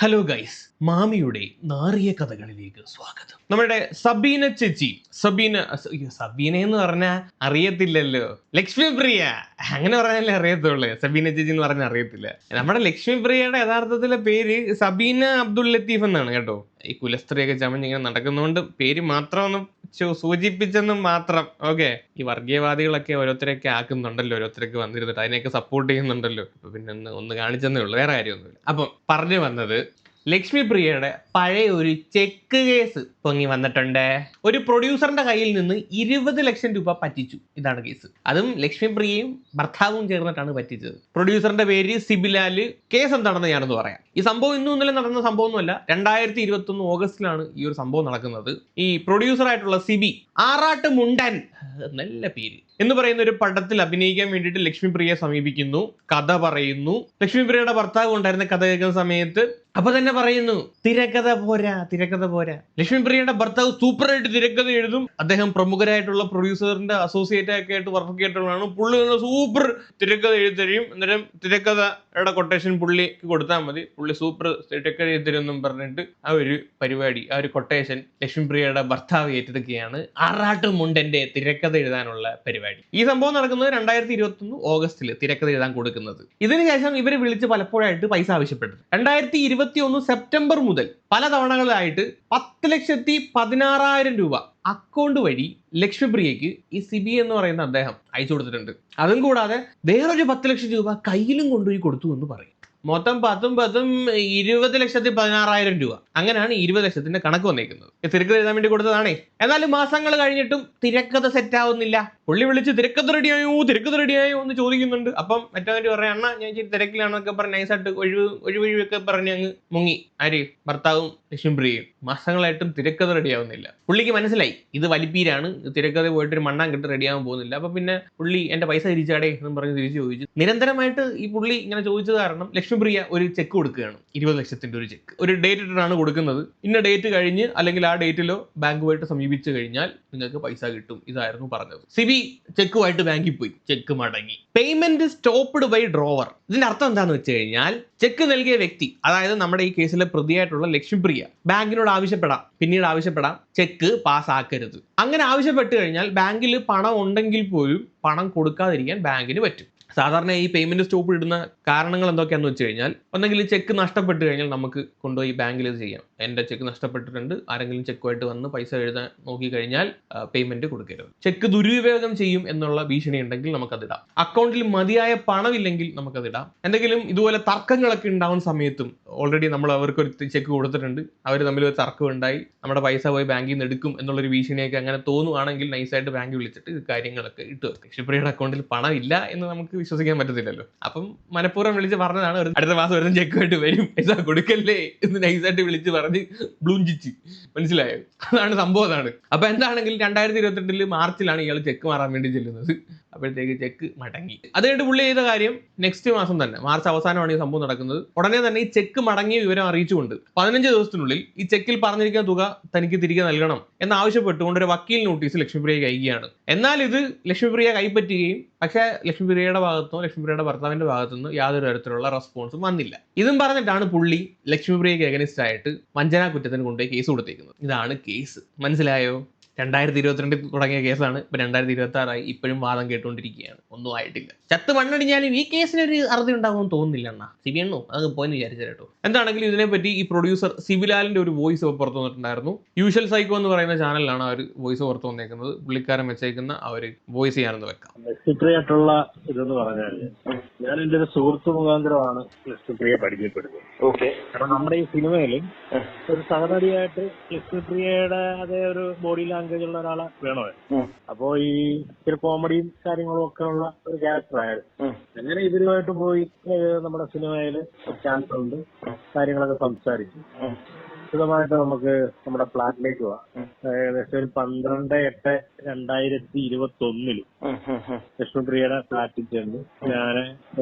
Hello guys, മാമിയുടെ നാറിയ കഥകളിലേക്ക് സ്വാഗതം. നമ്മുടെ സബീന ചേച്ചി, സബീന എന്ന് പറഞ്ഞാൽ അറിയത്തില്ലല്ലോ, ലക്ഷ്മി പ്രിയ അങ്ങനെ പറഞ്ഞാലേ അറിയത്തുള്ളൂ. സബീന ചേച്ചി എന്ന് പറഞ്ഞാൽ അറിയത്തില്ല. നമ്മുടെ ലക്ഷ്മി പ്രിയയുടെ യഥാർത്ഥത്തിലെ പേര് സബീന അബ്ദുൽ ലത്തീഫ് എന്നാണ് കേട്ടോ. ഈ കുലസ്ത്രീയൊക്കെ ചമഞ്ഞിങ്ങനെ നടക്കുന്നതുകൊണ്ട് പേര് മാത്രം ഒന്ന് സൂചിപ്പിച്ചെന്നും മാത്രം. ഓക്കെ, ഈ വർഗീയവാദികളൊക്കെ ഓരോരുത്തരൊക്കെ ആക്കുന്നുണ്ടല്ലോ, ഓരോരുത്തരൊക്കെ വന്നിരുന്നിട്ട് അതിനെയൊക്കെ സപ്പോർട്ട് ചെയ്യുന്നുണ്ടല്ലോ. അപ്പൊ പിന്നെ ഒന്ന് കാണിച്ചെന്നേ ഉള്ളൂ, വേറെ കാര്യമൊന്നുമില്ല. അപ്പം പറഞ്ഞു വന്നത്, ലക്ഷ്മി പ്രിയയുടെ പഴയ ഒരു ചെക്ക് കേസ് പൊങ്ങി വന്നിട്ടുണ്ട്. ഒരു പ്രൊഡ്യൂസറിന്റെ കയ്യിൽ നിന്ന് 20 ലക്ഷം രൂപ പറ്റിച്ചു. ഇതാണ് കേസ്. അതും ലക്ഷ്മി പ്രിയയും ഭർത്താവും ചേർന്നിട്ടാണ് പറ്റിച്ചത്. പ്രൊഡ്യൂസറിന്റെ പേര് സിബിലാല്. കേസ് എന്താണെന്ന് ഞാനൊന്ന് പറയാം. ഈ സംഭവം ഇന്നും ഇന്നലെ നടന്ന സംഭവമൊന്നുമല്ല. 2021 ഓഗസ്റ്റിലാണ് ഈ ഒരു സംഭവം നടക്കുന്നത്. ഈ പ്രൊഡ്യൂസർ ആയിട്ടുള്ള സിബി ആറാട്ട് മുണ്ടൻ, നല്ല പേര്, എന്ന് പറയുന്ന ഒരു പടത്തിൽ അഭിനയിക്കാൻ വേണ്ടിയിട്ട് ലക്ഷ്മി പ്രിയയെ സമീപിക്കുന്നു. കഥ പറയുന്നു. ലക്ഷ്മി പ്രിയയുടെ ഭർത്താവ് ഉണ്ടായിരുന്ന കഥ കേൾക്കുന്ന സമയത്ത് അപ്പൊ തന്നെ പറയുന്നു, തിരക്കഥ പോരാ. ലക്ഷ്മി പ്രിയയുടെ ഭർത്താവ് സൂപ്പറായിട്ട് തിരക്കഥ എഴുതും. അദ്ദേഹം പ്രമുഖരായിട്ടുള്ള പ്രൊഡ്യൂസറിന്റെ അസോസിയേറ്റ് ഒക്കെ ആയിട്ട് വർക്ക് ചെയ്തിട്ടുള്ളതാണ്. പുള്ളി സൂപ്പർ തിരക്കഥ എഴുതരും. അന്നേരം തിരക്കഥയുടെ കൊട്ടേഷൻ പുള്ളിക്ക് കൊടുത്താൽ മതി, പുള്ളി സൂപ്പർ തിരക്കഥ എഴുതരും പറഞ്ഞിട്ട് ആ ഒരു പരിപാടി, ആ ഒരു കൊട്ടേഷൻ ലക്ഷ്മി പ്രിയയുടെ ഭർത്താവ് ഏറ്റെടുക്കുകയാണ്. ആറാട്ട് മുണ്ടന്റെ തിരക്കഥ എഴുതാനുള്ള പരിപാടി. ഈ സംഭവം നടക്കുന്നത് 2021 ഓഗസ്റ്റിൽ തിരക്കഥ എഴുതാൻ കൊടുക്കുന്നത്. ഇതിനുശേഷം ഇവര് വിളിച്ച് പലപ്പോഴായിട്ട് പൈസ ആവശ്യപ്പെട്ടു. 2021 സെപ്റ്റംബർ മുതൽ പല തവണകളിലായിട്ട് 10,16,000 രൂപ അക്കൗണ്ട് വഴി ലക്ഷ്മി പ്രിയയ്ക്ക് ഈ സിബി എന്ന് പറയുന്ന അദ്ദേഹം അയച്ചു കൊടുത്തിട്ടുണ്ട്. അതും കൂടാതെ വേറൊരു 10 ലക്ഷം രൂപ കയ്യിലും കൊണ്ടുപോയി കൊടുത്തു എന്ന് പറയും. മൊത്തം 20,16,000 രൂപ. അങ്ങനെയാണ് 20 ലക്ഷത്തിന്റെ കണക്ക് വന്നേക്കുന്നത്. തിരക്കഥ എഴുതാൻ വേണ്ടി കൊടുത്തതാണേ. എന്നാലും മാസങ്ങൾ കഴിഞ്ഞിട്ടും തിരക്കഥ സെറ്റ് ആവുന്നില്ല. പുള്ളി വിളിച്ച് തിരക്കഥ റെഡിയായോ എന്ന് ചോദിക്കുന്നുണ്ട്. അപ്പം മറ്റവര് പറയാം, അണ്ണാ ഞാൻ ഇച്ചിരി തിരക്കിലാണെന്നൊക്കെ പറഞ്ഞ് നൈസായിട്ട് ഒഴിവൊക്കെ പറഞ്ഞ് അങ്ങ് മുങ്ങി. ആര്? ഭർത്താവും ലക്ഷ്മി പ്രിയയും. മാസങ്ങളായിട്ടും തിരക്കഥ റെഡിയാവുന്നില്ല. പുള്ളിക്ക് മനസ്സിലായി ഇത് വലിപ്പീരാണ്, തിരക്കഥ പോയിട്ട് ഒരു മണ്ണാൻ റെഡിയാവാൻ പോകുന്നില്ല. അപ്പൊ പിന്നെ പുള്ളി എന്റെ പൈസ തിരിച്ചാടേ എന്ന് പറഞ്ഞ് തിരിച്ചു ചോദിച്ചു. നിരന്തരമായിട്ട് ഈ പുള്ളി ഇങ്ങനെ ചോദിച്ചത് കാരണം ലക്ഷ്മി പ്രിയ ഒരു ചെക്ക് കൊടുക്കുകയാണ്. 20 ലക്ഷത്തിന്റെ ഒരു ചെക്ക്. ഒരു ഡേറ്റ് ഇട്ടിട്ടാണ് കൊടുക്കുന്നത്. ഇന്ന ഡേറ്റ് കഴിഞ്ഞ് അല്ലെങ്കിൽ ആ ഡേറ്റിലോ ബാങ്കുമായിട്ട് സമീപിച്ചു കഴിഞ്ഞാൽ നിങ്ങൾക്ക് പൈസ കിട്ടും. ഇതായിരുന്നു പറഞ്ഞത്. സിബി ചെക്കുമായിട്ട് ബാങ്കിൽ പോയി. ചെക്ക് മടങ്ങി. Payment stopped by drawer. ഇതിന്റെ അർത്ഥം എന്താന്ന് വെച്ച് കഴിഞ്ഞാൽ, ചെക്ക് നൽകിയ വ്യക്തി, അതായത് നമ്മുടെ ഈ കേസിലെ പ്രതിയായിട്ടുള്ള ലക്ഷ്മി പ്രിയ, ബാങ്കിനോട് പിന്നീട് ആവശ്യപ്പെടാം ചെക്ക് പാസ്സാക്കരുത്. അങ്ങനെ ആവശ്യപ്പെട്ട് കഴിഞ്ഞാൽ ബാങ്കിൽ പണം ഉണ്ടെങ്കിൽ പോലും പണം കൊടുക്കാതിരിക്കാൻ ബാങ്കിന് പറ്റും. സാധാരണ ഈ പേയ്മെന്റ് സ്റ്റോപ്പ് ഇടുന്ന കാരണങ്ങൾ എന്തൊക്കെയാണെന്ന് വെച്ച് കഴിഞ്ഞാൽ, ഒന്നെങ്കിൽ ചെക്ക് നഷ്ടപ്പെട്ട് കഴിഞ്ഞാൽ നമുക്ക് കൊണ്ടുപോയി ബാങ്കിൽ ഇത് ചെയ്യാം. എൻ്റെ ചെക്ക് നഷ്ടപ്പെട്ടിട്ടുണ്ട്, ആരെങ്കിലും ചെക്കുമായിട്ട് വന്ന് പൈസ എഴുതാൻ നോക്കി കഴിഞ്ഞാൽ പേയ്മെന്റ് കൊടുക്കരുത്. ചെക്ക് ദുരുപയോഗം ചെയ്യും എന്നുള്ള ഭീഷണി ഉണ്ടെങ്കിൽ നമുക്കതിടാം. അക്കൗണ്ടിൽ മതിയായ പണമില്ലെങ്കിൽ നമുക്കതിടാം. എന്തെങ്കിലും ഇതുപോലെ തർക്കങ്ങളൊക്കെ ഉണ്ടാവുന്ന സമയത്തും, ഓൾറെഡി നമ്മൾ അവർക്ക് ഒരു ചെക്ക് കൊടുത്തിട്ടുണ്ട്, അവർ തമ്മിൽ ഒരു തർക്കം ഉണ്ടായി, നമ്മുടെ പൈസ പോയി ബാങ്കിൽ നിന്ന് എടുക്കും എന്നുള്ളൊരു ഭീഷണിയൊക്കെ അങ്ങനെ തോന്നുവാണെങ്കിൽ നൈസായിട്ട് ബാങ്കിൽ വിളിച്ചിട്ട് ഇത് കാര്യങ്ങളൊക്കെ ഇട്ട് വെക്കും. ലക്ഷ്മിപ്രിയയുടെ അക്കൗണ്ടിൽ പണം ഇല്ല എന്ന് നമുക്ക് വിശ്വസിക്കാൻ പറ്റത്തില്ലല്ലോ. അപ്പം മനഃപൂർവ്വം വിളിച്ച് പറഞ്ഞതാണ്, അടുത്ത മാസം വരുന്ന ചെക്കുമായിട്ട് വരും, പൈസ കൊടുക്കല്ലേ എന്ന് നൈസായിട്ട് വിളിച്ച് പറഞ്ഞ് ബ്ലൂഞ്ചിച്ച്. മനസ്സിലായോ? അതാണ് സംഭവം. അതാണ്. അപ്പൊ എന്താണെങ്കിലും 2022 മാർച്ചിലാണ് ഇയാൾ ചെക്ക് മാറാൻ വേണ്ടി ചെല്ലുന്നത്. അപ്പോഴത്തേക്ക് ചെക്ക് മടങ്ങി. അത് കഴിഞ്ഞിട്ട് പുള്ളി ചെയ്ത കാര്യം, നെക്സ്റ്റ് മാസം തന്നെ, മാർച്ച് അവസാനമാണ് ഈ സംഭവം നടക്കുന്നത്. ഉടനെ തന്നെ ഈ ചെക്ക് മടങ്ങിയ വിവരം അറിയിച്ചുകൊണ്ട് 15 ദിവസത്തിനുള്ളിൽ ഈ ചെക്കിൽ പറഞ്ഞിരിക്കുന്ന തുക തനിക്ക് തിരികെ നൽകണം എന്നാവശ്യപ്പെട്ടുകൊണ്ട് ഒരു വക്കീൽ നോട്ടീസ് ലക്ഷ്മിപ്രിയ അയക്കുകയാണ്. എന്നാൽ ഇത് ലക്ഷ്മിപ്രിയ കൈപ്പറ്റുകയും, പക്ഷേ ലക്ഷ്മിപ്രിയയുടെ ഭാഗത്തോ ലക്ഷ്മിപ്രിയയുടെ ഭർത്താവിന്റെ ഭാഗത്തുനിന്ന് യാതൊരു തരത്തിലുള്ള റെസ്പോൺസും വന്നില്ല. ഇതും പറഞ്ഞിട്ടാണ് പുള്ളി ലക്ഷ്മിപ്രിയയ്ക്ക് എഗനിസ്റ്റ് ആയിട്ട് വഞ്ചനാ കുറ്റത്തിന് കൊണ്ടുപോയി കേസ് കൊടുത്തേക്കുന്നത്. ഇതാണ് കേസ്. മനസ്സിലായോ? 2022 തുടങ്ങിയ കേസാണ്. ഇപ്പൊ 2026 ഇപ്പോഴും വാദം കേട്ടുകൊണ്ടിരിക്കുകയാണ്. ഒന്നും ആയിട്ടില്ല. ചത്ത് മണ്ണടിഞ്ഞാലും ഈ കേസിനൊരു അറുതി ഉണ്ടാകുമെന്ന് തോന്നുന്നില്ല അണ്ണാ. സിബിയെണ്ണോ അത് പോയെന്ന് വിചാരിച്ചു കേട്ടോ. എന്താണെങ്കിലും ഇതിനെപ്പറ്റി ഈ പ്രൊഡ്യൂസർ സിബിലാലിന്റെ ഒരു വോയിസ് പുറത്തു വന്നിട്ടുണ്ടായിരുന്നു. യൂഷ്വൽ സൈക്കോ എന്ന് പറയുന്ന ചാനലിലാണ് ആ ഒരു വോയിസ് പുറത്തു വന്നേക്കുന്നത്. പുള്ളിക്കാരൻ വെച്ചേക്കുന്ന ആ ഒരു വോയിസ് ചെയ്യാനെന്ന് വെക്കാം. ലക്ഷ്മിപ്രിയായിട്ടുള്ള ഇതെന്ന് പറഞ്ഞാല്, ഞാൻ എന്റെ ഒരു സുഹൃത്ത് മുഖാന്തരമാണ് ലക്ഷ്മിപ്രിയ പരിചയപ്പെടുന്നത്. ഓക്കെ. കാരണം നമ്മുടെ ഈ സിനിമയിൽ ഒരു സഹനടിയായിട്ട് ലക്ഷ്മിപ്രിയയുടെ അതേ ഒരു ബോഡി ലാംഗ്വേജ് ഉള്ള ഒരാളെ വേണമായിരുന്നു. അപ്പോ ഈ ഇച്ചിരി കോമഡിയും കാര്യങ്ങളും ഒക്കെ ഉള്ള ഒരു ക്യാരക്ടറായിരുന്നു. അങ്ങനെ ഇവരുമായിട്ട് പോയി നമ്മുടെ സിനിമയില് ചാൻസ് ഉണ്ട്, കാര്യങ്ങളൊക്കെ സംസാരിച്ചു. വിശദമായിട്ട് നമുക്ക് നമ്മുടെ ഫ്ലാറ്റിലേക്ക് പോവാം. ഏകദേശം ഒരു 12/8/2021 ലക്ഷ്മിപ്രിയയുടെ ഫ്ലാറ്റിൽ ചെന്ന് ഞാന്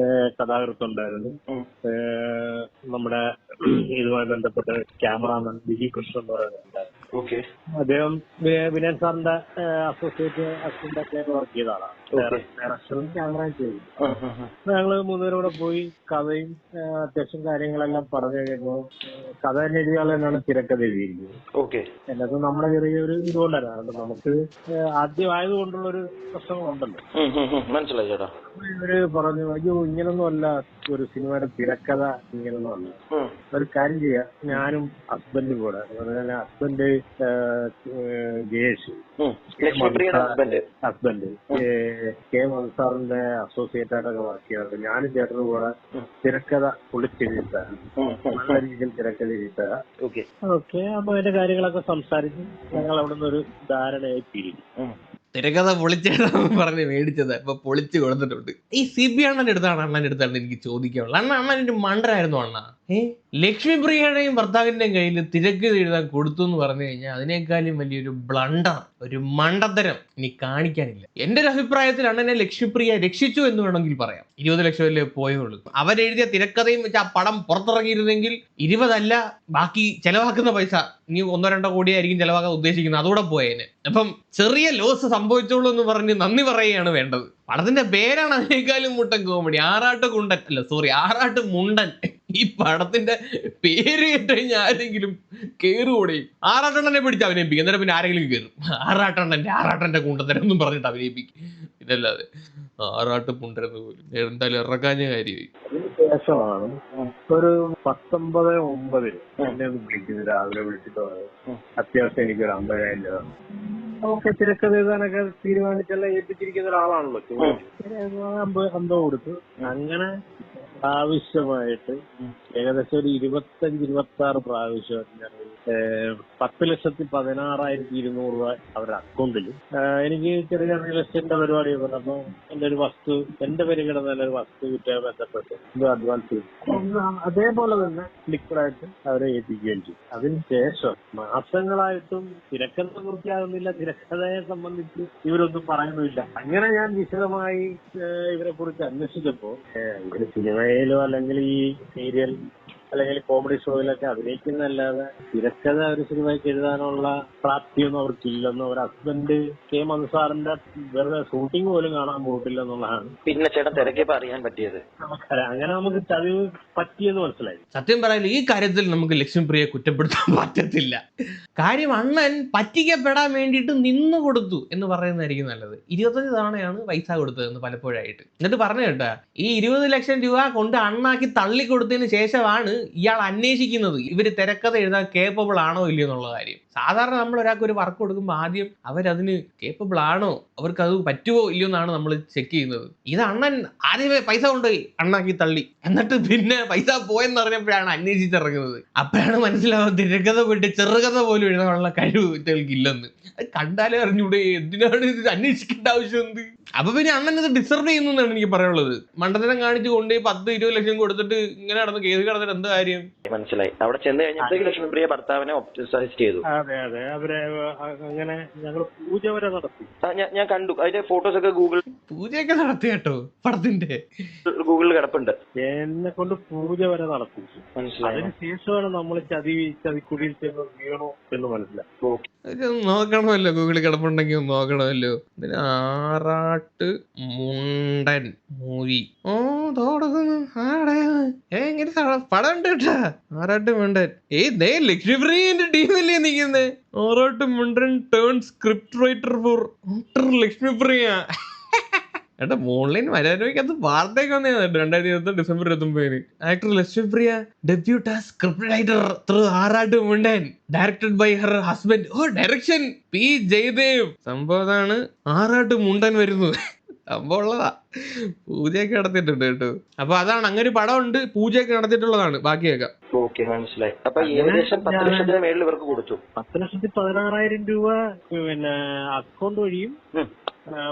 കഥാകൃത്തുണ്ടായിരുന്നു. നമ്മുടെ ഇതുമായി ബന്ധപ്പെട്ട ക്യാമറാമാൻ ബിജി കൃഷ്ണൻ എന്ന് പറയുന്നുണ്ടായിരുന്നു. അദ്ദേഹം വിനയൻ സാറിന്റെ അസോസിയേറ്റ് അസിസ്റ്റന്റ് ഒക്കെ വർക്ക് ചെയ്ത ആളാണ്. ഡയറക്ഷനും ക്യാമറയും ചെയ്തു. ഞങ്ങള് മൂന്നുപേരും കൂടെ പോയി കഥയും അത്യാവശ്യം കാര്യങ്ങളെല്ലാം പറഞ്ഞു കഴിഞ്ഞപ്പോ കഥ തന്നെ എഴുതിയാൽ തന്നെയാണ് തിരക്കഥ എഴുതിയിരിക്കുന്നത്. എന്നത് നമ്മുടെ ചെറിയൊരു ഇതുകൊണ്ടായിരുന്നു. നമുക്ക് ആദ്യം ആയതുകൊണ്ടുള്ള ഒരു പ്രശ്നങ്ങളുണ്ടല്ലോ. മനസ്സിലായി ചേട്ടാ. ഇവര് പറഞ്ഞു അയ്യോ ഇങ്ങനൊന്നും അല്ല ഒരു സിനിമയുടെ തിരക്കഥ, ഇങ്ങനൊന്നും അല്ല. ഒരു കാര്യം ചെയ്യാം, ഞാനും ഹസ്ബൻഡും കൂടെ, ഹസ്ബൻഡ് ജയേഷ്, ഹസ്ബൻഡ് കെ മൻസാറിന്റെ അസോസിയേറ്റ് ആയിട്ടൊക്കെ വർക്ക് ചെയ്യാറുണ്ട്. ഞാനും ചേട്ടനും കൂടെ തിരക്കഥ പൊളിച്ചെഴുതിത്തരാം, നല്ല രീതിയിൽ തിരക്കഥ എഴുതിത്തരാം. ഓക്കെ, അപ്പൊ അതിന്റെ കാര്യങ്ങളൊക്കെ സംസാരിച്ച് ഞങ്ങൾ അവിടെ നിന്ന് ഒരു ധാരണയായി പിരിഞ്ഞു. തിരക്കഥ പൊളിച്ചേടാന്ന് പറഞ്ഞ് മേടിച്ചത് ഇപ്പൊ പൊളിച്ച് കൊടുത്തിട്ടുണ്ട്. ഈ CB അണ്ണന്റെ അടുത്താണ് അണ്ണന്റെ അടുത്താണ് എനിക്ക് ചോദിക്കാനുള്ളത്. അണ്ണൻ്റെ മണ്ടരായിരുന്നു അണ്ണ. ലക്ഷ്മിപ്രിയയുടെയും ഭർത്താവിന്റെയും കയ്യിൽ തിരക്കഥ എഴുതാൻ കൊടുത്തു എന്ന് പറഞ്ഞു കഴിഞ്ഞാൽ അതിനേക്കാളും വലിയൊരു ബ്ലണ്ടർ, ഒരു മണ്ടത്തരം ഇനി കാണിക്കാനില്ല. എന്റെ ഒരു അഭിപ്രായത്തിൽ അണ്ണനെ ലക്ഷ്മിപ്രിയ രക്ഷിച്ചു എന്ന് വേണമെങ്കിൽ പറയാം. 20 ലക്ഷമല്ലേ പോയുള്ളൂ. അവരെഴുതിയ തിരക്കഥയും വെച്ച് ആ പടം പുറത്തിറങ്ങിയിരുന്നെങ്കിൽ 20 അല്ല, ബാക്കി ചെലവാക്കുന്ന പൈസ ഇനി 1-2 കോടിയായിരിക്കും ചെലവാക്കാൻ ഉദ്ദേശിക്കുന്നത്, അതോടെ പോയേനെ. അപ്പം ചെറിയ ലോസ് സംഭവിച്ചോളൂ എന്ന് പറഞ്ഞ് നന്ദി പറയുകയാണ് വേണ്ടത്. പടത്തിന്റെ പേരാണ് അതിനേക്കാളും മുട്ടൻ കോമഡി. ആറാട്ട് മുണ്ടൻ. ഈ പടത്തിന്റെ പേര് കേട്ട് കഴിഞ്ഞാൽ ആരെങ്കിലും കേറുകൂടെ? ആറാട്ടെണ്ണനെ പിടിച്ച് അഭിനയിപ്പിക്കും, എന്നിട്ട് പിന്നെ ആരെങ്കിലും കയറും. ആറാട്ടന്റെ കുണ്ടത്തരം എന്നും പറഞ്ഞിട്ട് അഭിനയിപ്പിക്കും. ഇതല്ലാതെ ആറാട്ട് മുണ്ടരെന്ന് പോലും എന്തായാലും ഇറക്കാഞ്ഞ കാര്യമായി. ശേഷമാണ് ഒരു 19:09 എന്നെ ഒന്ന് വിളിക്കുന്നത്, രാവിലെ വിളിച്ചിട്ട് അത്യാവശ്യം എനിക്കൊരു 50,000 രൂപ. ഓക്കെ, തിരക്കഥ എഴുതാനൊക്കെ തീരുമാനിച്ചെല്ലാം ഏൽപ്പിച്ചിരിക്കുന്ന ഒരാളാണല്ലോ. 50 കൊടുത്തു. അങ്ങനെ പ്രാവശ്യമായിട്ട് ഏകദേശം ഒരു 25-26 പ്രാവശ്യം 10,16,200 രൂപ അവരുടെ അക്കൗണ്ടിൽ. എനിക്ക് ചെറിയ റിയൽ എസ്റ്റേറ്റിന്റെ പരിപാടിയൊക്കെ ഉണ്ട്. അപ്പൊ എന്റെ ഒരു വസ്തു, എന്റെ പേര് കിടന്ന ഒരു വസ്തു വിറ്റുമായി ബന്ധപ്പെട്ട് അഡ്വാൻസ് ചെയ്തു. അതേപോലെ തന്നെ ലിക്വിഡായിട്ട് അവരെ ഏൽപ്പിക്കുകയും ചെയ്തു. അതിനുശേഷം മാസങ്ങളായിട്ടും തിരക്കഥ പൂർത്തിയാകുന്നില്ല, തിരക്കഥയെ സംബന്ധിച്ച് ഇവരൊന്നും പറയുന്നില്ല. അങ്ങനെ ഞാൻ വിശദമായി ഇവരെ കുറിച്ച് അന്വേഷിച്ചപ്പോ ഇവര് സിനിമയിലോ അല്ലെങ്കിൽ ഈ സീരിയൽ അല്ലെങ്കിൽ കോമഡി ഷോയിലൊക്കെ അഭിനയിക്കുന്നതല്ലാതെ തിരക്കഥ ഒരു സിനിമയ്ക്ക് എഴുതാനുള്ള പ്രാപ്തിയൊന്നും അവർക്കില്ലെന്നും അവർ ഹസ്ബൻഡ് കെ മൻസാറിന്റെ വെറുതെ ഷൂട്ടിംഗ് പോലും കാണാൻ പോയിട്ടില്ലെന്നുള്ളതാണ് പിന്നെ ചേട്ടൻ തിരക്കിയപ്പോ അറിയാൻ പറ്റിയത്. അങ്ങനെ നമുക്ക് ചതിവ് പറ്റിയെന്ന് മനസ്സിലായി. സത്യം പറയാൻ ഈ കാര്യത്തിൽ നമുക്ക് ലക്ഷ്മിപ്രിയയെ കുറ്റപ്പെടുത്താൻ പറ്റത്തില്ല. കാര്യം അണ്ണൻ പറ്റിക്കപ്പെടാൻ വേണ്ടിയിട്ട് നിന്നു കൊടുത്തു എന്ന് പറയുന്നതായിരിക്കും നല്ലത്. 25 തവണയാണ് പൈസ കൊടുത്തതെന്ന് പലപ്പോഴായിട്ട്. എന്നിട്ട് പറഞ്ഞു കേട്ടാ, ഈ 20 ലക്ഷം രൂപ കൊണ്ട് അണ്ണാക്കി തള്ളിക്കൊടുത്തതിന് ശേഷമാണ് ഇയാൾ അന്വേഷിക്കുന്നത് ഇവര് തിരക്കഥ എഴുതാൻ കേപ്പബിൾ ആണോ ഇല്ലയോ എന്നുള്ള കാര്യം. സാധാരണ നമ്മൾ ഒരാൾക്ക് ഒരു വർക്ക് കൊടുക്കുമ്പോൾ ആദ്യം അവരതിന് കേപ്പബിൾ ആണോ, അവർക്ക് അത് പറ്റുമോ ഇല്ലയോ എന്നാണ് നമ്മൾ ചെക്ക് ചെയ്യുന്നത്. ഇത് അണ്ണൻ ആദ്യമേ പൈസ കൊണ്ടുപോയി അണ്ണാക്കി തള്ളി, എന്നിട്ട് പിന്നെ പൈസ പോയെന്ന് പറഞ്ഞപ്പോഴാണ് അന്വേഷിച്ചിറങ്ങുന്നത്. അപ്പോഴാണ് മനസ്സിലാവുന്നത് തിരക്കഥ പോയിട്ട് ചെറുകഥ പോലും എഴുതാനുള്ള കഴിവ് ഇവർക്ക് ഇല്ലെന്ന്. അത് കണ്ടാലേ അറിഞ്ഞൂടെ എന്തിനാണ് ഇത് അന്വേഷിക്കേണ്ട ആവശ്യം എന്ത്? അപ്പൊ പിന്നെ അണ്ണൻ ഇത് ഡിസർവ് ചെയ്യുന്നു എന്നാണ് എനിക്ക് പറയാനുള്ളത്. മണ്ടത്തരം കാണിച്ചു കൊണ്ട് 10-20 ലക്ഷം കൊടുത്തിട്ട് ഇങ്ങനെ നടന്ന് കേസ് കിടന്നിട്ട് എന്ത് കാര്യം? മനസ്സിലായി. അവിടെ ചെന്ന് കഴിഞ്ഞപ്പോഴേക്ക് ലക്ഷ്മിപ്രിയ ഭർത്താവിനെ സജസ്റ്റ് ചെയ്തു. അതെ, അവരെ അങ്ങനെ ഞങ്ങൾ പൂജ വരെ നടത്തി. ഞാൻ കണ്ടു അതിന്റെ ഫോട്ടോസ് ഒക്കെ പൂജയൊക്കെ നടത്തി കേട്ടോ. പടത്തിന്റെ ഗൂഗിളിൽ കിടപ്പുണ്ട്. എന്നെ കൊണ്ട് പൂജ വരെ നടത്തി. അതിനുശേഷമാണ് നമ്മൾ ചതിക്കുടിയിൽ ചെന്ന് വീണോ എന്ന് മനസ്സിലായി. നോക്കണമല്ലോ, ഗൂഗിളിൽ കിടപ്പുണ്ടെങ്കിൽ നോക്കണമല്ലോ. ഇതിന് ആറാട്ട് മുണ്ടൻ മൂവി. തോടുന്നു ഇങ്ങനെ പടം ഉണ്ട് കേട്ടാ. ആറാട്ട് മുണ്ടൻ. ലക്ഷ്മിപ്രിയന്റെ ടീമല്ലേ നിൽക്കുന്നേ. Arattu Mundan turn script writer for Lakshmipriya. ഏട്ടാ ഓൺലൈൻ വരാനോയ്ക്കകത്ത് വാർത്തയൊക്കെ വന്നതാണ് 2020 December 29. Actor Lakshmipriya debut as script writer through Arattu Mundan, directed by her husband. Direction P Jayadev. സംഭവമാണ് ആറാട്ട് മുണ്ടൻ വരുന്നു. സംഭവം ഉള്ളതാ. പൂജയൊക്കെ നടത്തിയിട്ടുണ്ട് കേട്ടോ. അപ്പൊ അതാണ്, അങ്ങനെ ഒരു പടം ഉണ്ട്, പൂജയൊക്കെ നടത്തിയിട്ടുള്ളതാണ്. ബാക്കിയൊക്കെ മനസ്സിലായി. അപ്പൊ ഏകദേശം 10 ലക്ഷത്തിന് മേളിൽ ഇവർക്ക് കൊടുത്തു. 10,16,000 രൂപ പിന്നെ അക്കൗണ്ട് വഴിയും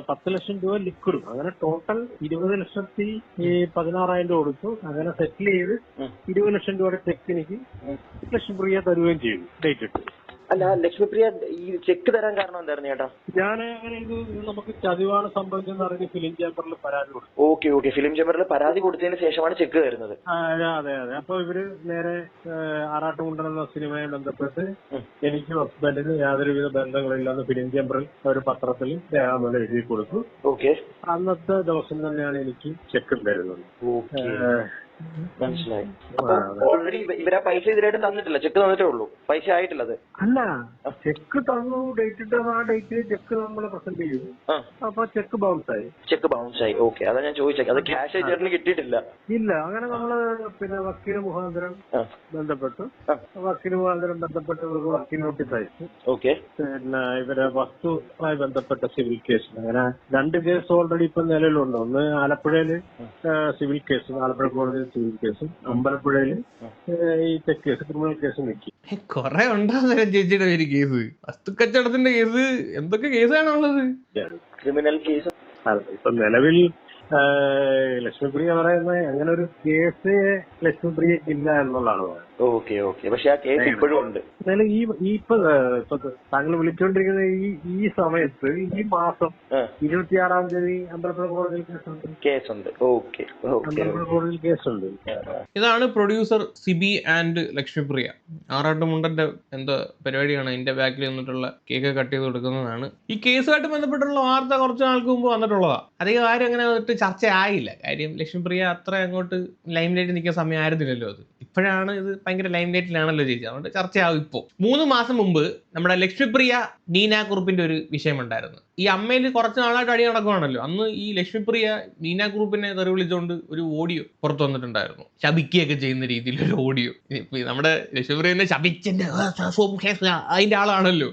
10 ലക്ഷം രൂപ ലിക്വിഡും. അങ്ങനെ ടോട്ടൽ 20,16,000 രൂപ കൊടുത്തു. അങ്ങനെ സെറ്റിൽ ചെയ്ത് 20 ലക്ഷം രൂപയുടെ ചെക്ക് എനിക്ക് ലക്ഷ്മിപ്രിയ തരുകയും ചെയ്തു, ഡേറ്റ് ഇട്ട്. അല്ല ലക്ഷ്മിപ്രിയ ഈ ചെക്ക് തരാൻ കാരണം എന്തായിരുന്നു ചേട്ടാ? ഞാൻ അങ്ങനെ ഇത് നമുക്ക് ചതിവാണ് സംഭവിച്ചെന്ന് അറിഞ്ഞ് ഫിലിം ചേംബറിൽ പരാതി കൊടുത്തു. ഓക്കെ ഫിലിം ചേംബറിൽ പരാതി കൊടുത്തതിന് ശേഷമാണ് ചെക്ക് തരുന്നത്. അതെ. അപ്പൊ ഇവര് നേരെ ആറാട്ടുമുണ്ടൻ എന്ന സിനിമയെ ബന്ധപ്പെട്ട് എനിക്കും ഹസ്ബൻഡിന് യാതൊരുവിധ ബന്ധങ്ങളില്ലാന്ന് ഫിലിം ചേംബറിൽ ഒരു പത്രത്തിൽ രേഖാമൂലം എഴുതി കൊടുത്തു. ഓക്കെ. അന്നത്തെ ദിവസം തന്നെയാണ് എനിക്ക് ചെക്ക് തരുന്നത്. മനസ്സിലായി. ഓൾറെഡി ഇവരാ പൈസ ഇതിലായിട്ട് തന്നിട്ടില്ല, ചെക്ക് തന്നിട്ടേ ഉള്ളൂ, പൈസ ആയിട്ടില്ല. അത് അല്ല, ചെക്ക് തന്നു, ഡേറ്റ് ഇട്ട ആ ഡേറ്റിൽ ചെക്ക് നമ്മൾ പ്രസന്റ് ചെയ്തു. അപ്പൊ ചെക്ക് ബൗൺസ് ആയി. ഓക്കെ, അതാ ഞാൻ ചോദിച്ചത്. അത് ക്യാഷ് ചേട്ടന് കിട്ടിയിട്ടില്ല? ഇല്ല. അങ്ങനെ നമ്മള് പിന്നെ വക്കീല് മുഖാന്തരം ബന്ധപ്പെട്ടു. ഇവർക്ക് വക്കീൽ നോട്ടീസ് അയച്ചു. ഓക്കെ. പിന്നെ ഇവരെ വസ്തുമായി ബന്ധപ്പെട്ട സിവിൽ കേസ്, അങ്ങനെ 2 കേസ് ഓൾറെഡി ഇപ്പൊ നിലവിലുണ്ട്. ഒന്ന് ആലപ്പുഴയില് സിവിൽ കേസും, ആലപ്പുഴ കോടതി സിവിൽ കേസും, അമ്പലപ്പുഴയില് ഈ ചെക്ക് കേസ്, ക്രിമിനൽ കേസും വെക്കും. കൊറേ ഉണ്ടാകുന്ന ചേച്ചിയുടെ പേര് കേസ്, വസ്തുക്കച്ചവടത്തിന്റെ കേസ്, എന്തൊക്കെ കേസാണുള്ളത്? Criminal case. ഇപ്പൊ നിലവിൽ ലക്ഷ്മിപ്രിയ പറയുന്നത് അങ്ങനെ ഒരു കേസ് ലക്ഷ്മിപ്രിയക്ക് ഇല്ല എന്നുള്ളതാണ്. ഓക്കെ. പക്ഷെ ആ കേസ് ഇപ്പോഴും ഉണ്ട്. എന്നാലും ഇപ്പൊ താങ്കൾ വിളിച്ചോണ്ടിരിക്കുന്ന ഈ സമയത്ത് ഈ മാസം 26-ാം തീയതി അമ്പലപ്പുഴ കോടതിയിൽ കേസുണ്ട്. അമ്പലപ്പുഴ കോടതിയിൽ കേസുണ്ട്. ഇതാണ് പ്രൊഡ്യൂസർ സിബി ആൻഡ് ലക്ഷ്മിപ്രിയ. ആറാട്ടുമുണ്ടന്റെ എന്തോ പരിപാടിയാണ് അതിന്റെ ബാക്കിൽ നിന്നിട്ടുള്ള കേക്ക് കട്ട് ചെയ്ത് കൊടുക്കുന്നതാണ്. ഈ കേസുമായിട്ട് ബന്ധപ്പെട്ടുള്ള വാർത്ത കുറച്ച് നാൾക്ക് മുമ്പ് വന്നിട്ടുള്ളതാ. അധികം ആരും അങ്ങനെ വന്നിട്ട് ചർച്ച ആയില്ല. കാര്യം ലക്ഷ്മിപ്രിയ അത്ര അങ്ങോട്ട് ലൈം ലൈറ്റ് നിൽക്കുന്ന സമയം ആയിരുന്നില്ലല്ലോ. അത് ഇപ്പോഴാണ് ഇത് ഭയങ്കര ലൈം ലൈറ്റിലാണല്ലോ ചേച്ചി, അതുകൊണ്ട് ചർച്ചയാവും. ഇപ്പോൾ 3 മാസം മുമ്പ് നമ്മുടെ ലക്ഷ്മിപ്രിയ നീന കുറുപ്പിന്റെ ഒരു വിഷയമുണ്ടായിരുന്നു. ഈ അമ്മയിൽ കുറച്ച് നാളായിട്ട് അടി നടക്കുവാണല്ലോ. അന്ന് ഈ ലക്ഷ്മിപ്രിയ നീന കുറുപ്പിനെ തെറി വിളിച്ചുകൊണ്ട് ഒരു ഓഡിയോ പുറത്തു വന്നിട്ടുണ്ടായിരുന്നു, ശപിക്കുകയൊക്കെ ചെയ്യുന്ന രീതിയിലൊരു ഓഡിയോ. നമ്മുടെ ലക്ഷ്മിപ്രിയനെ ശപിച്ചെന്റെ അതിന്റെ ആളാണല്ലോ.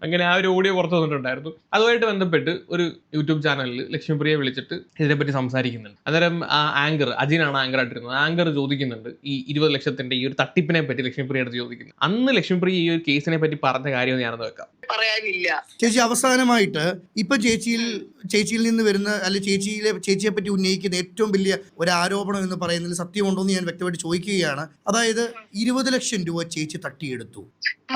അങ്ങനെ ആ ഒരു ഓഡിയോ പുറത്തു വന്നിട്ടുണ്ടായിരുന്നു. അതുമായിട്ട് ബന്ധപ്പെട്ട് ഒരു യൂട്യൂബ് ചാനലിൽ ലക്ഷ്മിപ്രിയ വിളിച്ചിട്ട് ഇതിനെപ്പറ്റി സംസാരിക്കുന്നുണ്ട്. അന്നേരം ആ ആങ്കർ, അജിനാണ് ആങ്കർ ആയിട്ടിരുന്നത്, ആങ്കർ ചോദിക്കുന്നുണ്ട് ഈ 20 ലക്ഷത്തിന്റെ ഈ ഒരു തട്ടിപ്പിനെ പറ്റി ലക്ഷ്മിപ്രിയയുടെ ചോദിക്കുന്നു. അന്ന് ലക്ഷ്മിപ്രിയ ഈ ഒരു കേസിനെ പറ്റി പറഞ്ഞ കാര്യം ഞാനൊന്ന് വെക്കാം. പറയാനില്ല ചേച്ചി, അവസാനമായിട്ട് ഇപ്പൊ ചേച്ചിയിൽ നിന്ന് വരുന്ന, അല്ലെ ചേച്ചിയെ പറ്റി ഉന്നയിക്കുന്ന ഏറ്റവും വലിയ ഒരു ആരോപണം എന്ന് പറയുന്നതിൽ സത്യമുണ്ടോ എന്ന് ഞാൻ വ്യക്തമായിട്ട് ചോദിക്കുകയാണ്. അതായത് 20 ലക്ഷം രൂപ ചേച്ചി തട്ടിയെടുത്തു.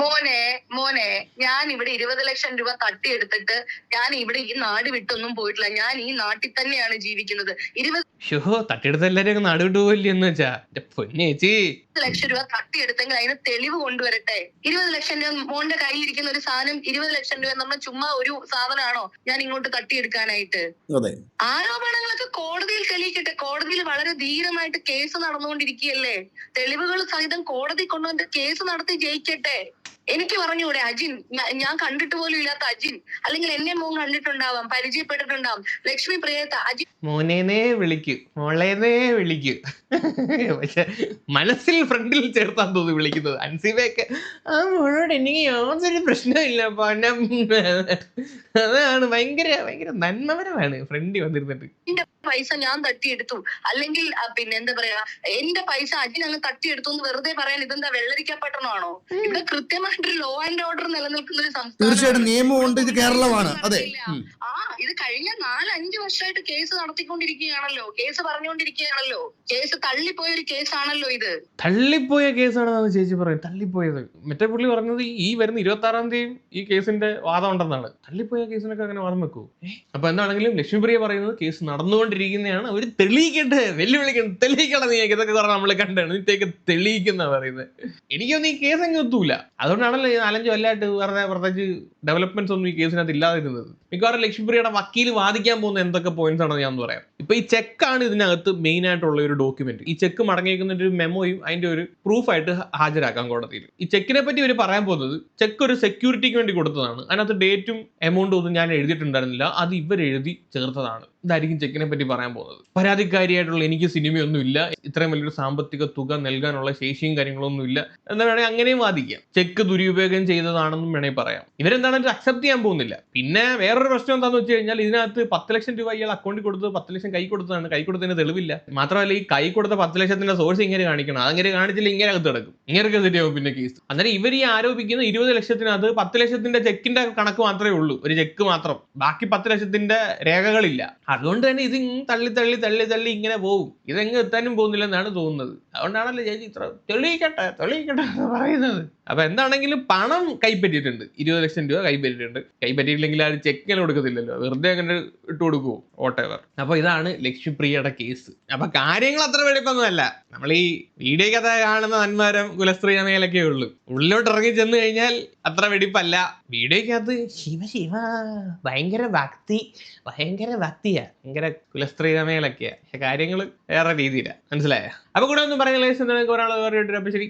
മോനെ ഞാൻ ഇവിടെ 20 ലക്ഷം രൂപ തട്ടിയെടുത്തിട്ട് ഞാൻ ഇവിടെ ഈ നാട് വിട്ടൊന്നും പോയിട്ടില്ല. ഞാൻ ഈ നാട്ടിൽ തന്നെയാണ് ജീവിക്കുന്നത്. 20 തട്ടിയെടുത്ത എല്ലാരും നാട് വിട്ടു പോയില്ലേ എന്ന് വെച്ചാ പൊന്നേച്ചി. 20 ലക്ഷം രൂപ തട്ടിയെടുത്തെങ്കിൽ അതിന് തെളിവ് കൊണ്ടുവരട്ടെ. 20 ലക്ഷം രൂപ മോന്റെ കയ്യിൽ ഇരിക്കുന്ന ഒരു സാധനം 20 ലക്ഷം രൂപ നമ്മൾ ചുമ്മാ ഒരു സാധനമാണോ ഞാൻ ഇങ്ങോട്ട് തട്ടിയെടുക്കാനായിട്ട്? ആരോപണങ്ങളൊക്കെ കോടതിയിൽ തെളിയിക്കട്ടെ. കോടതിയിൽ വളരെ ധീരമായിട്ട് കേസ് നടന്നുകൊണ്ടിരിക്കുകയല്ലേ. തെളിവുകൾ സഹിതം കോടതി കൊണ്ടുവന്ന് കേസ് നടത്തി ജയിക്കട്ടെ. എനിക്ക് പറഞ്ഞൂടെ അജിൻ, ഞാൻ കണ്ടിട്ട് പോലും ഇല്ലാത്ത അജിൻ, അല്ലെങ്കിൽ എന്നെ മോൻ കണ്ടിട്ടുണ്ടാവാം, പരിചയപ്പെട്ടിട്ടുണ്ടാവും. ലക്ഷ്മി പ്രിയത്തെ അജിൻ മോനേനെ വിളിക്കൂ, മോളേനെ വിളിക്കൂ. പക്ഷെ മനസ്സിൽ ഫ്രണ്ടിൽ ചേർത്താൻ തോന്നി വിളിക്കുന്നത്. അൻസിബയൊക്കെ ആ മോളോട് എനിക്ക് യാതൊരു പ്രശ്നമില്ല പണം. അതാണ് ഭയങ്കര നന്മപരമാണ് ഫ്രണ്ടി വന്നിരുന്നിട്ട്. പൈസ ഞാൻ തട്ടിയെടുത്തു, അല്ലെങ്കിൽ പിന്നെ എന്താ പറയാ എന്റെ പൈസ അജിൻ അങ്ങ് തട്ടിയെടുത്തു എന്ന് വെറുതെ പറയാൻ ഇതെന്താ വെള്ളരിക്കപ്പെട്ടണമാണോ? ഇവിടെ കൃത്യമായിട്ടൊരു ലോ ആൻഡ് ഓർഡർ നിലനിൽക്കുന്ന ഒരു തീർച്ചയായിട്ടും നിയമമുണ്ട്. ഇത് കേരളമാണ്. അതെ, ഇത് കഴിഞ്ഞ 4-5 വർഷമായിട്ട് കേസ് നടത്തിക്കൊണ്ടിരിക്കുകയാണല്ലോ, കേസ് പറഞ്ഞുകൊണ്ടിരിക്കുകയാണല്ലോ. കേസ് തള്ളിപ്പോയ ഒരു കേസാണല്ലോ ഇത്. തള്ളിപ്പോയ കേസാണെന്നാണ് ചേച്ചി പറയുന്നത്. തള്ളിപ്പോയത് മറ്റേ പുള്ളി പറഞ്ഞത് ഈ വരുന്ന 26-ാം തീയതി ഈ കേസിന്റെ വാദം ഉണ്ടെന്നാണ്. തള്ളിപ്പോയ കേസിനൊക്കെ അങ്ങനെ വാദം വെക്കൂ? അപ്പൊ എന്താണെങ്കിലും ലക്ഷ്മിപ്രിയ പറയുന്നത് കേസ് നടന്നുകൊണ്ടിരിക്കുന്നതാണ്. അവര് തെളിയിക്കട്ടെ, വെല്ലുവിളിക്കണം, തെളിയിക്കണം. നീ ഇതൊക്കെ പറഞ്ഞാൽ നമ്മള് കണ്ടാണ് നീത്തേക്ക് തെളിയിക്കുന്ന പറയുന്നത്. എനിക്കൊന്നും ഈ കേസ് അങ്ങ് എത്തൂല. അതുകൊണ്ടാണല്ലോ 4-5 കൊല്ലമായിട്ട് പ്രത്യേകിച്ച് ഡെവലപ്മെന്റ്സ് ഒന്നും ഈ കേസിനകത്ത് ഇല്ലാതിരുന്നത്. മിക്കവാറും ലക്ഷ്മിപ്രിയയുടെ വക്കീൽ വാദിക്കാൻ പോകുന്ന എന്തൊക്കെ പോയിന്റ്സ് ആണെന്ന് ഞാൻ പറയാം. ഇപ്പൊ ഈ ചെക്കാണ് ഇതിനകത്ത് മെയിൻ ആയിട്ടുള്ള ഒരു ഡോക്യുമെന്റ്. ഈ ചെക്ക് മടങ്ങിയിരിക്കുന്ന ഒരു മെമ്മോയും അതിന്റെ ഒരു പ്രൂഫായിട്ട് ഹാജരാക്കാം കോടതിയിൽ. ഈ ചെക്കിനെ പറ്റി ഇവർ പറയാൻ പോകുന്നത് ചെക്ക് ഒരു സെക്യൂരിറ്റിക്ക് വേണ്ടി കൊടുത്തതാണ്. അതിനകത്ത് ഡേറ്റും എമൗണ്ടും ഒന്നും ഞാൻ എഴുതിയിട്ടുണ്ടായിരുന്നില്ല, അത് ഇവരെഴുതി ചേർത്തതാണ്. ഇതായിരിക്കും ചെക്കിനെ പറ്റി പറയാൻ പോകുന്നത്. പരാതിക്കാരിയായിട്ടുള്ള എനിക്ക് സിനിമയൊന്നും ഇല്ല, ഇത്രയും വലിയൊരു സാമ്പത്തിക തുക നൽകാനുള്ള ശേഷിയും കാര്യങ്ങളൊന്നും ഇല്ല എന്ന് വേണമെങ്കിൽ അങ്ങനെയും വാദിക്കാം. ചെക്ക് ദുരുപയോഗം ചെയ്തതാണെന്നും വേണമെങ്കിൽ പറയാം. ഇവരെന്താണെന്ന് അക്സെപ്റ്റ് ചെയ്യാൻ പോകുന്നില്ല. പിന്നെ വേറൊരു പ്രശ്നം എന്താണെന്ന് വെച്ച് കഴിഞ്ഞാൽ ഇതിനകത്ത് 10 ലക്ഷം രൂപ ഇയാൾ അക്കൗണ്ടിൽ കൊടുത്തത് 10 ലക്ഷം കൈ കൊടുത്തതാണ്. കൈ കൊടുത്തതിന് തെളിവില്ല. മാത്രമല്ല ഈ കൈ കൊടുത്ത 10 ലക്ഷത്തിന്റെ സോഴ്സ് ഇങ്ങനെ കാണിക്കണം. അതങ്ങനെ കാണിച്ചില്ല ഇങ്ങനെ അകത്ത് കിടക്കും. ഇങ്ങനെയൊക്കെ ശരിയാവും പിന്നെ കേസ്. അന്നേരം ഇവർ ഈ ആരോപിക്കുന്ന 20 ലക്ഷത്തിനകത്ത് 10 ലക്ഷത്തിന്റെ ചെക്കിന്റെ കണക്ക് മാത്രമേ ഉള്ളൂ. ഒരു ചെക്ക് മാത്രം. ബാക്കി 10 ലക്ഷത്തിന്റെ രേഖകളില്ല. അതുകൊണ്ട് തന്നെ ഇത് തള്ളി തള്ളി തള്ളി തള്ളി ഇങ്ങനെ പോകും. ഇതെങ്ങ് എത്താനും പോകുന്നില്ലെന്നാണ് തോന്നുന്നത്. അതുകൊണ്ടാണല്ലോ ചേച്ചി ഇത്ര തെളിയിക്കട്ടെ എന്ന് പറയുന്നത്. അപ്പൊ എന്താണെങ്കിലും പണം കൈപ്പറ്റിയിട്ടുണ്ട്. 20 ലക്ഷം രൂപ കൈപ്പറ്റിയിട്ടുണ്ട്. കൈപ്പറ്റിയില്ലെങ്കിൽ ആ ചെക്കിന് കൊടുക്കത്തില്ലല്ലോ, വെറുതെ അങ്ങനെ ഇട്ട് കൊടുക്കുവോ, വോട്ടെവർ. അപ്പൊ ഇതാണ് ലക്ഷ്യപ്രിയയുടെ കേസ്. അപ്പൊ കാര്യങ്ങൾ അത്ര വെടിപ്പൊന്നുമല്ല. നമ്മൾ ഈ വീഡിയോക്കകത്ത് കാണുന്ന നന്മാരം കുലസ്ത്രീ മേലൊക്കെ ഉള്ളു. ഉള്ളിലോട്ട് ഇറങ്ങി ചെന്ന് കഴിഞ്ഞാൽ അത്ര വെടിപ്പല്ല. വീഡിയോക്കകത്ത് ശിവ ഭയങ്കര ഭക്തിയാ, ഭയങ്കര കുലസ്ത്രീ മേലൊക്കെയാ. പക്ഷെ കാര്യങ്ങൾ വേറെ രീതിയിലാ. മനസ്സിലായ? അപ്പൊ കൂടെ ഒന്നും പറയുന്ന ഒരാൾ വേറെ ശരി.